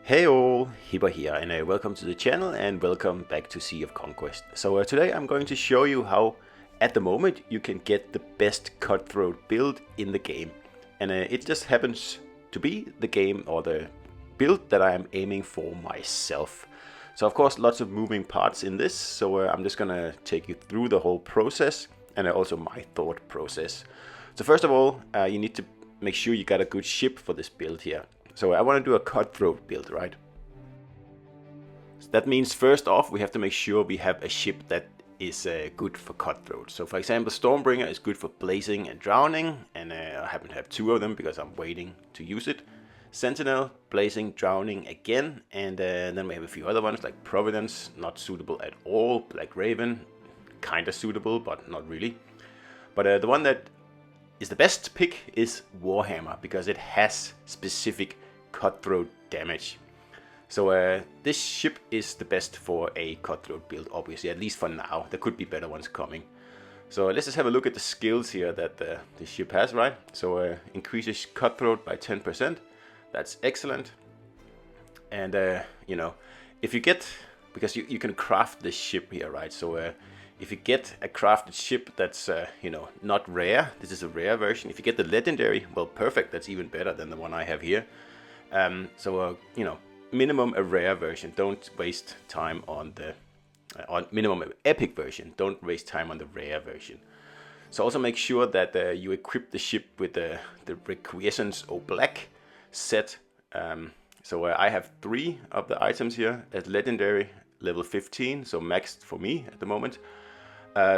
Hey all, Hipper here, and welcome to the channel and welcome back to Sea of Conquest. So today I'm going to show you how at the moment you can get the best Cutthroat build in the game. And it just happens to be the game or the build that I am aiming for myself. So of course lots of moving parts in this, so I'm just gonna take you through the whole process and also my thought process. So first of all, you need to make sure you got a good ship for this build here. So I want to do a Cutthroat build, right? So that means first off, we have to make sure we have a ship that is good for Cutthroat. So for example, Stormbringer is good for blazing and drowning, and I happen to have two of them because I'm waiting to use it. Sentinel, blazing, drowning again, and then we have a few other ones like Providence, not suitable at all. Black Raven, kinda suitable, but not really. But the one that is the best pick is Warhammer because it has specific Cutthroat damage. So this ship is the best for a Cutthroat build, obviously, at least for now. There could be better ones coming. So let's just have a look at the skills here that the ship has, right? So increases Cutthroat by 10%. That's excellent. And you know, if you get, because you can craft this ship here, right? So if you get a crafted ship that's you know, not rare, this is a rare version. If you get the legendary, well, perfect. That's even better than the one I have here. You know, minimum a rare version. Don't waste time on the minimum epic version. Don't waste time on the rare version. So also make sure that you equip the ship with the Requiescence Black set. I have 3 of the items here at legendary level 15, so maxed for me at the moment.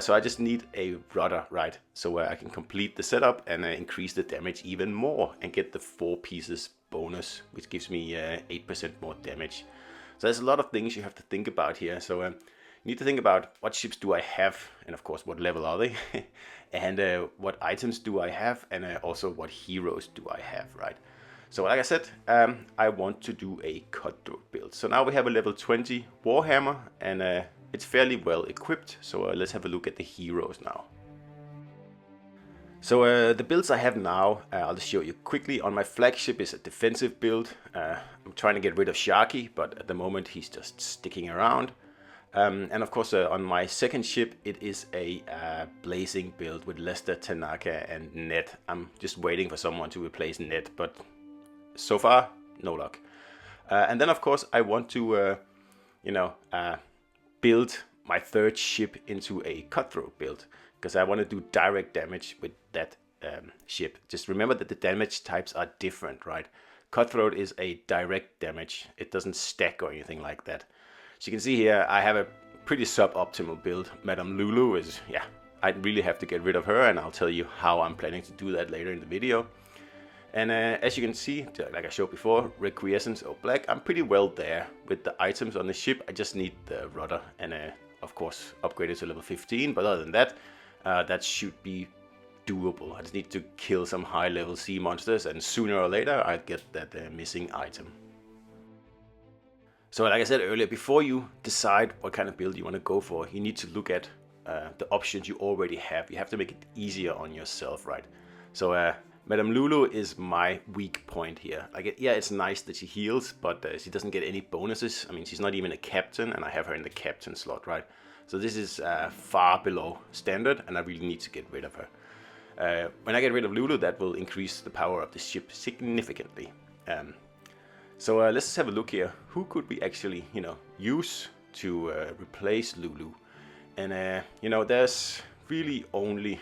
So I just need a rudder, right? So I can complete the setup and increase the damage even more and get the 4 pieces bonus, which gives me 8% more damage. So there's a lot of things you have to think about here. So you need to think about what ships do I have, and of course what level are they, and what items do I have, and also what heroes do I have, right? So like I said, I want to do a Cutthroat build. So now we have a level 20 Warhammer, and it's fairly well equipped. So let's have a look at the heroes now. So the builds I have now, I'll just show you quickly. On my flagship is a defensive build. I'm trying to get rid of Sharky, but at the moment he's just sticking around. And of course on my second ship it is a blazing build with Lester, Tanaka and Ned. I'm just waiting for someone to replace Ned, but so far no luck. And then of course I want to you know, build my third ship into a Cutthroat build, because I want to do direct damage with that ship. Just remember that the damage types are different, right? Cutthroat is a direct damage. It doesn't stack or anything like that. So you can see here I have a pretty suboptimal build. Madame Lulu is, yeah, I really have to get rid of her, and I'll tell you how I'm planning to do that later in the video. And as you can see, like I showed before, Requiescence Black, I'm pretty well there with the items on the ship. I just need the rudder and of course upgrade it to level 15, but other than that, that should be doable. I just need to kill some high level sea monsters, and sooner or later I'll get that missing item. So like I said earlier, before you decide what kind of build you want to go for, you need to look at the options you already have. You have to make it easier on yourself, right? So Madame Lulu is my weak point here. Like, yeah, it's nice that she heals, but she doesn't get any bonuses. I mean, she's not even a captain, and I have her in the captain slot, right? So this is far below standard, and I really need to get rid of her. When I get rid of Lulu, that will increase the power of the ship significantly. So let's just have a look here. Who could we actually, you know, use to replace Lulu? And you know, there's really only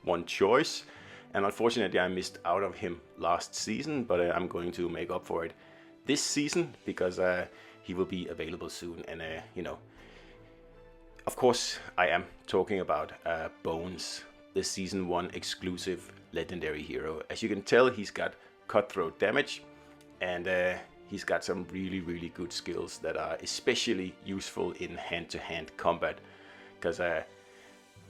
one choice. And unfortunately I missed out of him last season, but I'm going to make up for it this season, because he will be available soon. And you know, of course I am talking about Bones, the season 1 exclusive legendary hero. As you can tell, he's got Cutthroat damage, and he's got some really good skills that are especially useful in hand-to-hand combat, because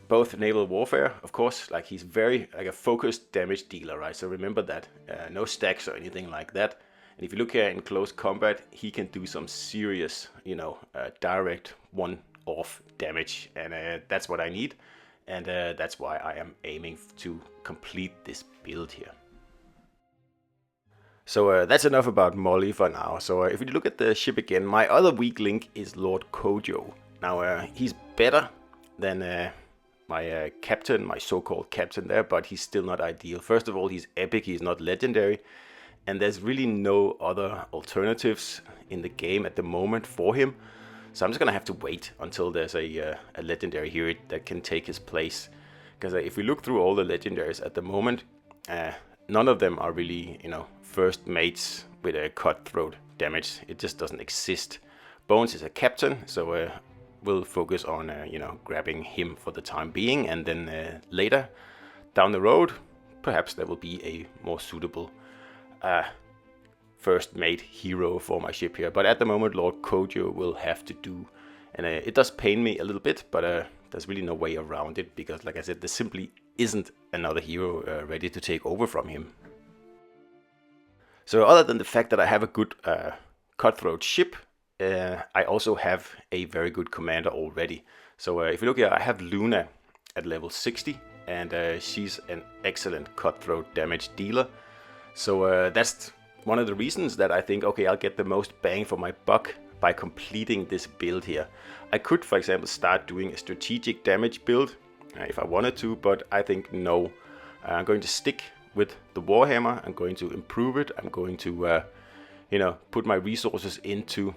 both naval warfare, of course, like he's very like a focused damage dealer, right? So remember that, no stacks or anything like that. And if you look here in close combat, he can do some serious, you know, direct one-off damage, and that's what I need, and that's why I am aiming to complete this build here. So that's enough about Molly for now. So if we look at the ship again, my other weak link is Lord Kojo. Now he's better than my captain, my so-called captain there, but he's still not ideal. First of all, he's epic, he's not legendary, and there's really no other alternatives in the game at the moment for him. So I'm just gonna have to wait until there's a legendary hero that can take his place. Because if we look through all the legendaries at the moment, none of them are really, first mates with a cutthroat damage. It just doesn't exist. Bones is a captain, so we'll focus on, grabbing him for the time being, and then later down the road, perhaps there will be a more suitable first mate hero for my ship here. But at the moment, Lord Kojo will have to do, and it does pain me a little bit, but there's really no way around it, because like I said, there simply isn't another hero ready to take over from him. So other than the fact that I have a good cutthroat ship, I also have a very good commander already. So if you look here, I have Luna at level 60, and she's an excellent cutthroat damage dealer. So that's one of the reasons that I think, okay, I'll get the most bang for my buck by completing this build here. I could, for example, start doing a strategic damage build if I wanted to, but I think no. I'm going to stick with the Warhammer. I'm going to improve it. I'm going to, put my resources into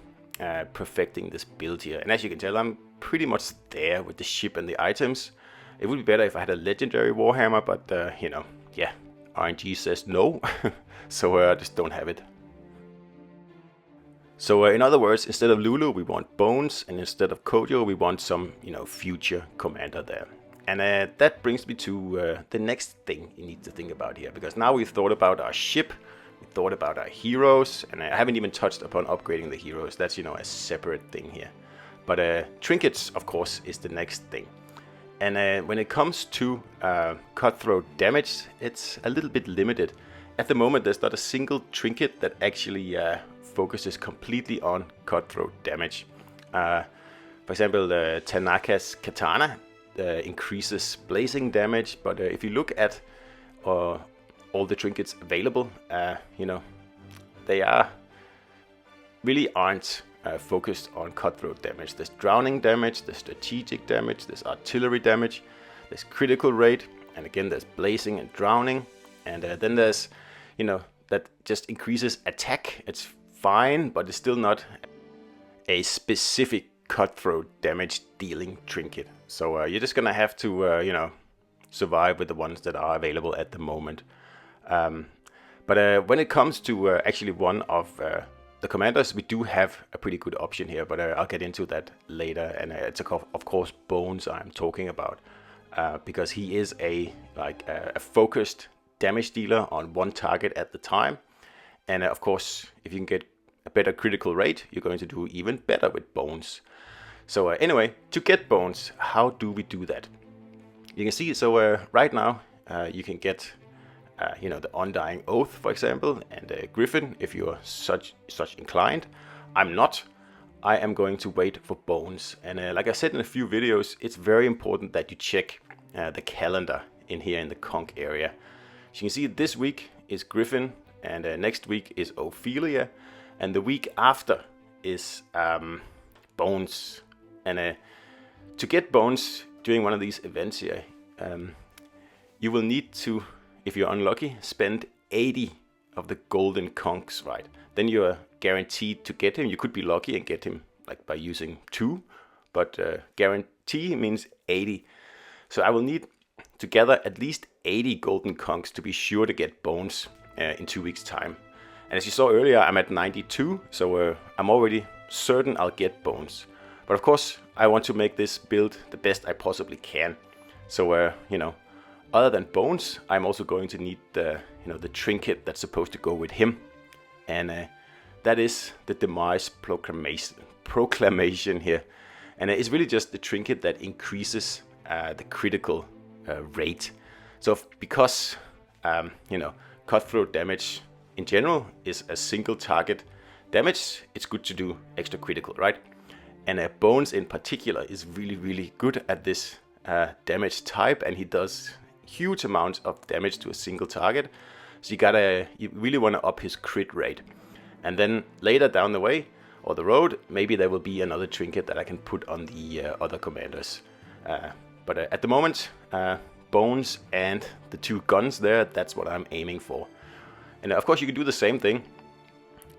perfecting this build here. And as you can tell, I'm pretty much there with the ship and the items. It would be better if I had a legendary Warhammer, but, yeah, RNG says no, so I just don't have it. So in other words, instead of Lulu, we want Bones, and instead of Kojo, we want some, future commander there. And that brings me to the next thing you need to think about here, because now we've thought about our ship, we thought about our heroes, and I haven't even touched upon upgrading the heroes. That's, a separate thing here. But trinkets, of course, is the next thing. And when it comes to cutthroat damage, it's a little bit limited. At the moment, there's not a single trinket that actually focuses completely on cutthroat damage. For example, the Tanaka's katana increases blazing damage, but if you look at all the trinkets available, they really aren't focused on cutthroat damage. There's drowning damage, there's strategic damage, there's artillery damage, there's critical rate, and again there's blazing and drowning, and then there's, that just increases attack. It's fine, but it's still not a specific cutthroat damage dealing trinket. So you're just gonna have to, survive with the ones that are available at the moment. But when it comes to actually one of the commanders, we do have a pretty good option here, but I'll get into that later. And it's of course Bones I'm talking about, because he is a focused damage dealer on one target at the time. And of course, if you can get a better critical rate, you're going to do even better with Bones. So anyway, to get Bones, how do we do that? You can see, so right now you can get the Undying Oath, for example, and Griffin, if you're such inclined. I'm not. I am going to wait for Bones. And like I said in a few videos, it's very important that you check the calendar in here in the Conk area. So you can see this week is Griffin, and next week is Ophelia, and the week after is Bones. And to get Bones during one of these events here, you will need to, if you're unlucky, spend 80 of the golden conks, right? Then you're guaranteed to get him. You could be lucky and get him like by using 2, but guarantee means 80. So I will need to gather at least 80 golden conks to be sure to get Bones in 2 weeks' time. And as you saw earlier, I'm at 92, so I'm already certain I'll get Bones. But of course, I want to make this build the best I possibly can. So, other than Bones, I'm also going to need the trinket that's supposed to go with him. And that is the Demise Proclamation here. And it's really just the trinket that increases the critical rate. So because, cutthroat damage in general is a single target damage, it's good to do extra critical, right? And Bones in particular is really, really good at this damage type, and he does huge amounts of damage to a single target. So you really want to up his crit rate. And then later down the way, or the road, maybe there will be another trinket that I can put on the other commanders. But at the moment, bones and the 2 guns there, that's what I'm aiming for. And of course you can do the same thing.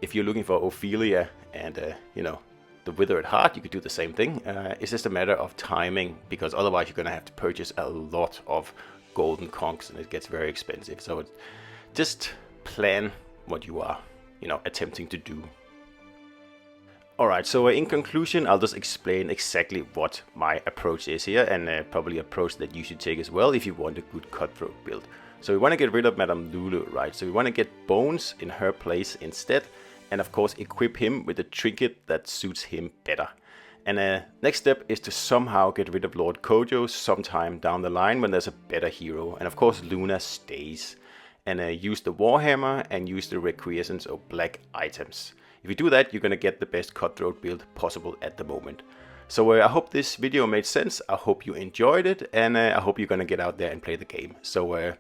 If you're looking for Ophelia and, you know, the Withered Heart, you could do the same thing. It's just a matter of timing, because otherwise you're going to have to purchase a lot of golden conchs and it gets very expensive. So just plan what you are, you know, attempting to do. Alright, so in conclusion, I'll just explain exactly what my approach is here, and probably approach that you should take as well if you want a good Cutthroat build. So we want to get rid of Madame Lulu, right? So we want to get Bones in her place instead, and of course equip him with a trinket that suits him better. And next step is to somehow get rid of Lord Kojo sometime down the line when there's a better hero. And of course Luna stays. And use the Warhammer and use the Requiescence or black items. If you do that, you're going to get the best Cutthroat build possible at the moment. So I hope this video made sense. I hope you enjoyed it, and I hope you're going to get out there and play the game. So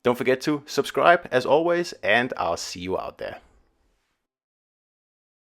don't forget to subscribe as always, and I'll see you out there.